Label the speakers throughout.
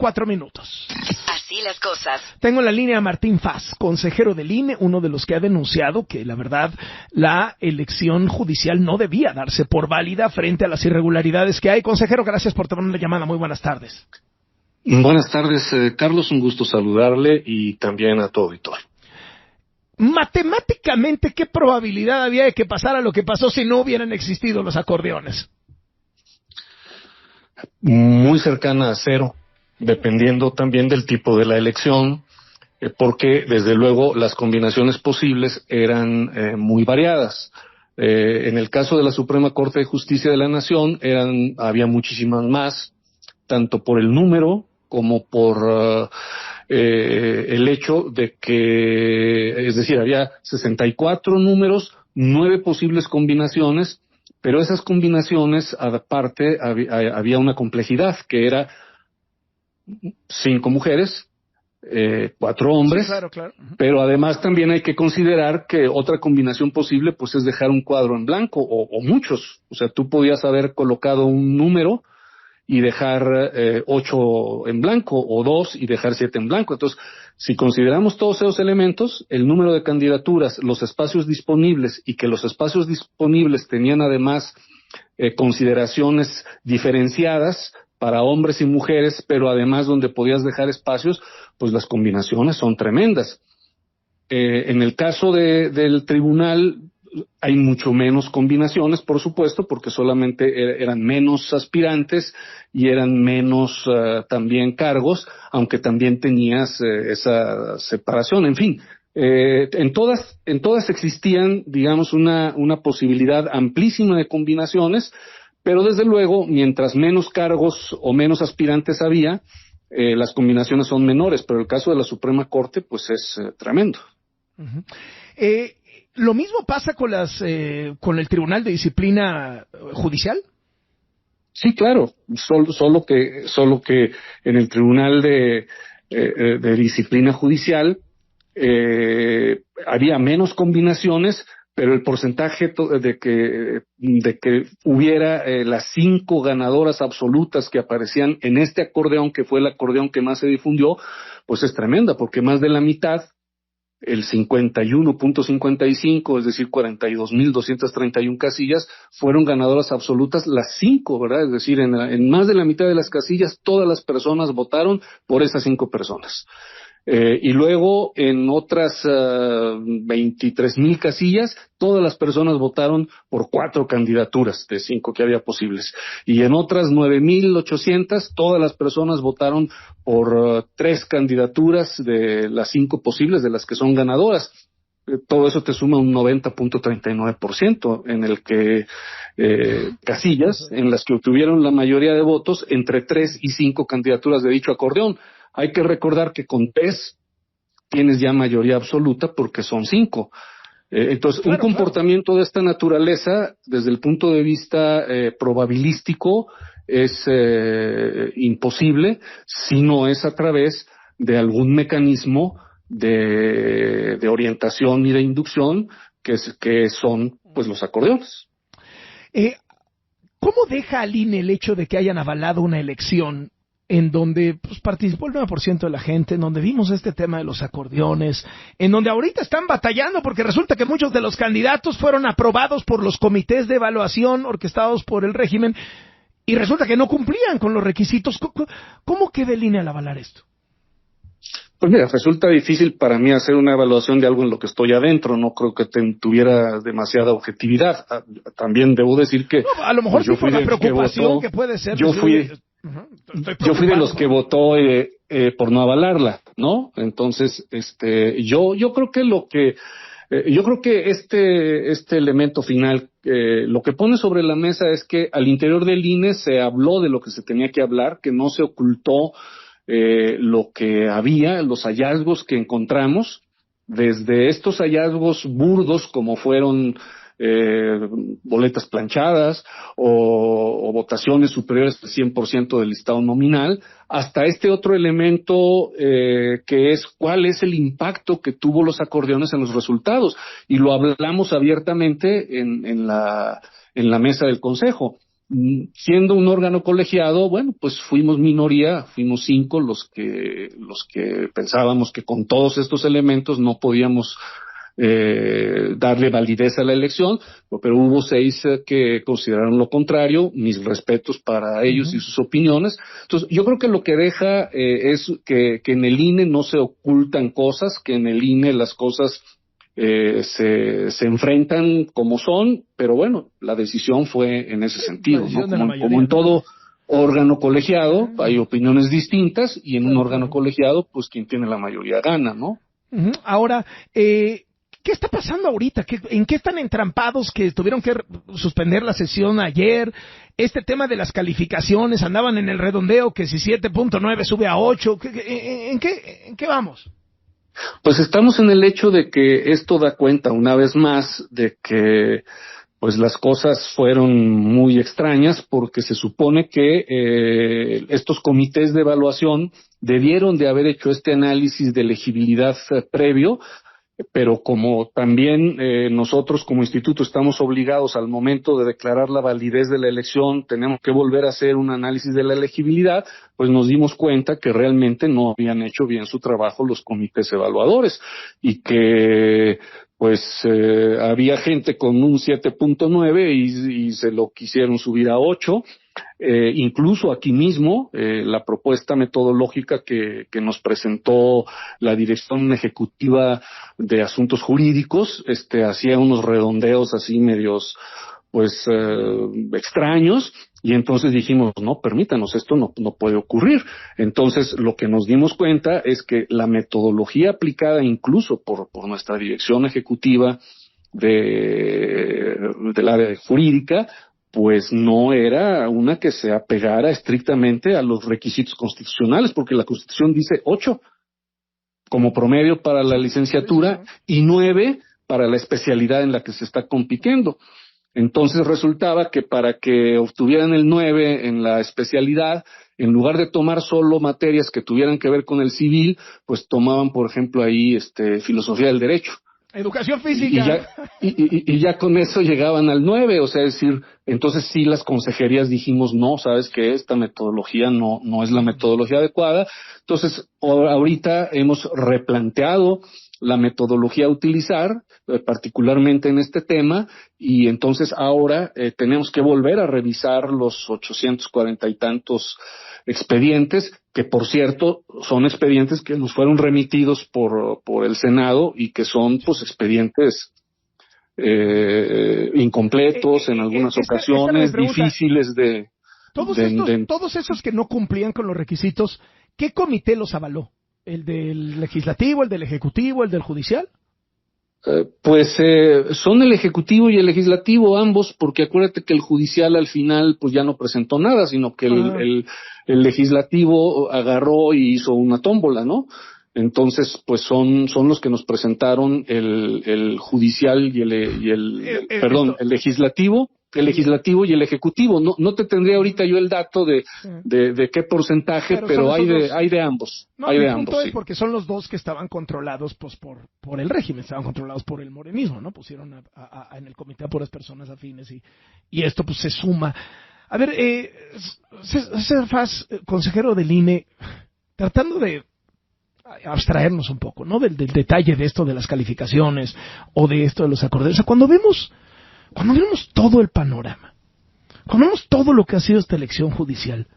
Speaker 1: 4 minutos.
Speaker 2: Así las cosas.
Speaker 1: Tengo en la línea a Martín Faz, consejero del INE, uno de los que ha denunciado que, la verdad, la elección judicial no debía darse por válida frente a las irregularidades que hay. Consejero, gracias por tomar la llamada. Muy buenas tardes.
Speaker 3: Buenas tardes, Carlos. Un gusto saludarle y también a tu auditor.
Speaker 1: Matemáticamente, ¿qué probabilidad había de que pasara lo que pasó si no hubieran existido los acordeones?
Speaker 3: Muy cercana a cero, dependiendo también del tipo de la elección, porque desde luego las combinaciones posibles eran muy variadas. En el caso de la Suprema Corte de Justicia de la Nación había muchísimas más, tanto por el número como por el hecho de que, es decir, había 64 números, 9 posibles combinaciones, pero esas combinaciones, aparte, había una complejidad, que era 5 mujeres, 4 hombres,
Speaker 1: Sí, claro.
Speaker 3: Pero además también hay que considerar que otra combinación posible pues es dejar un cuadro en blanco, o muchos. O sea, tú podías haber colocado un número y dejar 8 en blanco, o 2 y dejar 7 en blanco. Entonces, si consideramos todos esos elementos, el número de candidaturas, los espacios disponibles, y que los espacios disponibles tenían además consideraciones diferenciadas para hombres y mujeres, pero además donde podías dejar espacios, pues las combinaciones son tremendas. En el caso del tribunal hay mucho menos combinaciones, por supuesto, porque solamente eran menos aspirantes y eran menos también cargos, aunque también tenías esa separación. En fin, en todas existían, digamos, una posibilidad amplísima de combinaciones, pero desde luego, mientras menos cargos o menos aspirantes había, las combinaciones son menores, pero el caso de la Suprema Corte, pues es tremendo.
Speaker 1: Uh-huh. ¿Lo mismo pasa con el Tribunal de Disciplina Judicial?
Speaker 3: Sí, claro, solo que en el Tribunal de Disciplina Judicial había menos combinaciones, pero el porcentaje de que hubiera las 5 ganadoras absolutas que aparecían en este acordeón, que fue el acordeón que más se difundió, pues es tremenda, porque más de la mitad, el 51.55, es decir, 42.231 casillas, fueron ganadoras absolutas las 5, ¿verdad? Es decir, en más de la mitad de las casillas, todas las personas votaron por esas 5 personas. Y luego en otras 23.000 casillas, todas las personas votaron por 4 candidaturas de 5 que había posibles. Y en otras 9.800, todas las personas votaron por 3 candidaturas de las 5 posibles, de las que son ganadoras. Todo eso te suma un 90.39%, en el que casillas en las que obtuvieron la mayoría de votos entre 3 y 5 candidaturas de dicho acordeón. Hay que recordar que con 3 tienes ya mayoría absoluta porque son 5. Entonces, claro, un comportamiento de esta naturaleza, desde el punto de vista probabilístico, es imposible si no es a través de algún mecanismo de orientación y de inducción que son pues los acordeones.
Speaker 1: ¿Cómo deja al INE el hecho de que hayan avalado una elección en donde pues, participó el 9% de la gente, en donde vimos este tema de los acordeones, en donde ahorita están batallando porque resulta que muchos de los candidatos fueron aprobados por los comités de evaluación orquestados por el régimen y resulta que no cumplían con los requisitos? ¿Cómo queda el INE al avalar esto?
Speaker 3: Pues mira, resulta difícil para mí hacer una evaluación de algo en lo que estoy adentro. No creo que tuviera demasiada objetividad. También debo decir que
Speaker 1: no, a lo mejor sí por la preocupación que puede ser.
Speaker 3: Yo fui de los que votó por no avalarla, ¿no? Entonces, yo creo que yo creo que este elemento final, lo que pone sobre la mesa es que al interior del INE se habló de lo que se tenía que hablar, que no se ocultó lo que había, los hallazgos que encontramos, desde estos hallazgos burdos como fueron boletas planchadas o votaciones superiores al 100% del listado nominal, hasta este otro elemento que es cuál es el impacto que tuvo los acordeones en los resultados, y lo hablamos abiertamente en la mesa del Consejo. siendo un órgano colegiado, bueno, pues fuimos minoría, fuimos 5 los que pensábamos que con todos estos elementos no podíamos darle validez a la elección, pero hubo 6 que consideraron lo contrario. Mis respetos para ellos y sus opiniones. Entonces, yo creo que lo que deja es que en el INE no se ocultan cosas, que en el INE las cosas se enfrentan como son, pero bueno, la decisión fue en ese sentido, ¿no? Como en todo órgano colegiado, hay opiniones distintas, y en un órgano colegiado, pues quien tiene la mayoría gana, ¿no?
Speaker 1: Ahora, ¿qué está pasando ahorita? ¿En qué están entrampados que tuvieron que suspender la sesión ayer? Este tema de las calificaciones, andaban en el redondeo que si 7.9 sube a 8, ¿en qué vamos?
Speaker 3: Pues estamos en el hecho de que esto da cuenta una vez más de que pues las cosas fueron muy extrañas, porque se supone que estos comités de evaluación debieron de haber hecho este análisis de elegibilidad previo, pero como también nosotros como instituto estamos obligados al momento de declarar la validez de la elección, tenemos que volver a hacer un análisis de la elegibilidad, pues nos dimos cuenta que realmente no habían hecho bien su trabajo los comités evaluadores, y que pues había gente con un 7.9 y se lo quisieron subir a 8. Incluso aquí mismo, la propuesta metodológica que nos presentó la Dirección Ejecutiva de Asuntos Jurídicos, hacía unos redondeos así medios, pues, extraños, y entonces dijimos, no, permítanos, esto no puede ocurrir. Entonces, lo que nos dimos cuenta es que la metodología aplicada incluso por nuestra Dirección Ejecutiva del área jurídica, pues no era una que se apegara estrictamente a los requisitos constitucionales, porque la Constitución dice 8 como promedio para la licenciatura y 9 para la especialidad en la que se está compitiendo. Entonces resultaba que para que obtuvieran el 9 en la especialidad, en lugar de tomar solo materias que tuvieran que ver con el civil, pues tomaban, por ejemplo, ahí filosofía del derecho.
Speaker 1: Educación física.
Speaker 3: Y ya con eso llegaban al 9, o sea, es decir, entonces sí las consejerías dijimos, no, sabes que esta metodología no es la metodología adecuada. Entonces, ahorita hemos replanteado la metodología a utilizar, particularmente en este tema, y entonces ahora tenemos que volver a revisar los 840 y tantos expedientes, que por cierto son expedientes que nos fueron remitidos por el Senado y que son pues expedientes incompletos en algunas ocasiones, difíciles de...
Speaker 1: Todos esos que no cumplían con los requisitos, ¿qué comité los avaló? ¿El del legislativo, el del ejecutivo, el del judicial?
Speaker 3: Pues son el ejecutivo y el legislativo ambos, porque acuérdate que el judicial al final pues ya no presentó nada, sino que el legislativo agarró y hizo una tómbola, ¿no? Entonces pues son los que nos presentaron el judicial y el legislativo. El legislativo y el ejecutivo. No te tendría ahorita yo el dato de qué porcentaje, pero hay de ambos.
Speaker 1: No,
Speaker 3: hay
Speaker 1: mi
Speaker 3: de
Speaker 1: punto
Speaker 3: ambos,
Speaker 1: es
Speaker 3: sí.
Speaker 1: porque son los dos que estaban controlados pues por el régimen, estaban controlados por el morenismo, ¿no? Pusieron en el comité a puras personas afines y esto pues se suma. A ver, César Faz, consejero del INE, tratando de abstraernos un poco, ¿no? Del detalle de esto de las calificaciones o de esto de los acordes. O sea, cuando vemos todo el panorama, cuando vemos todo lo que ha sido esta elección judicial,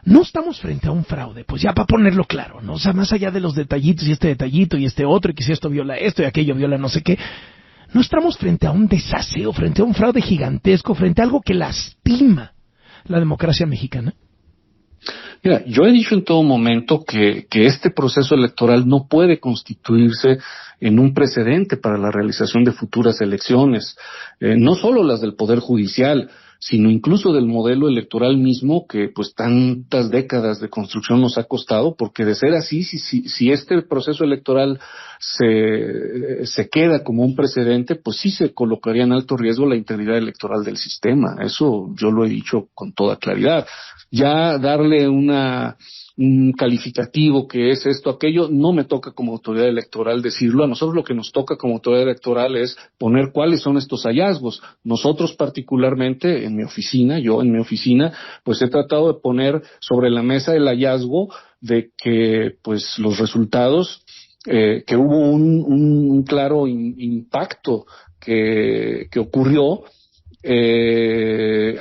Speaker 1: no estamos frente a un fraude, pues ya para ponerlo claro, ¿no? O sea, más allá de los detallitos y este detallito y este otro, y que si esto viola esto y aquello viola no sé qué, no estamos frente a un desaseo, frente a un fraude gigantesco, frente a algo que lastima la democracia mexicana.
Speaker 3: Mira, yo he dicho en todo momento que este proceso electoral no puede constituirse en un precedente para la realización de futuras elecciones, no solo las del Poder Judicial, sino incluso del modelo electoral mismo que pues tantas décadas de construcción nos ha costado, porque de ser así, si este proceso electoral se queda como un precedente, pues sí se colocaría en alto riesgo la integridad electoral del sistema. Eso yo lo he dicho con toda claridad. Ya darle una un calificativo que es esto, aquello. No me toca como autoridad electoral decirlo. A nosotros lo que nos toca como autoridad electoral es poner cuáles son estos hallazgos. Nosotros particularmente en mi oficina, pues he tratado de poner sobre la mesa el hallazgo de que pues los resultados, que hubo un claro impacto que ocurrió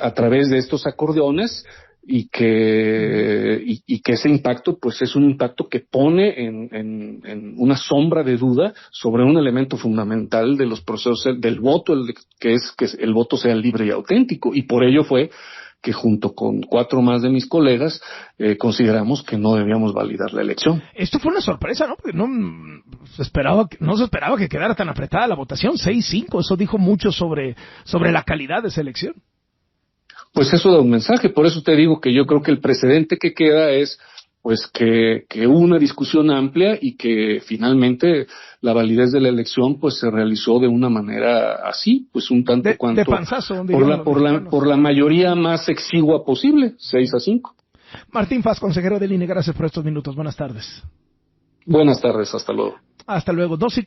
Speaker 3: a través de estos acordeones, y que ese impacto pues es un impacto que pone en una sombra de duda sobre un elemento fundamental de los procesos del voto, que es que el voto sea libre y auténtico. Y por ello fue que junto con 4 más de mis colegas consideramos que no debíamos validar la elección.
Speaker 1: Esto fue una sorpresa, ¿no? Porque no se esperaba que quedara tan apretada la votación, 6-5. Eso dijo mucho sobre la calidad de esa elección.
Speaker 3: Pues eso da un mensaje. Por eso te digo que yo creo que el precedente que queda es pues que hubo una discusión amplia y que finalmente la validez de la elección pues se realizó de una manera así, pues un tanto cuanto
Speaker 1: de panzazo,
Speaker 3: por la mayoría más exigua posible, 6-5.
Speaker 1: Martín Faz, consejero del INE, gracias por estos minutos. Buenas tardes.
Speaker 3: Buenas tardes, hasta luego.
Speaker 1: Hasta luego. 2:40.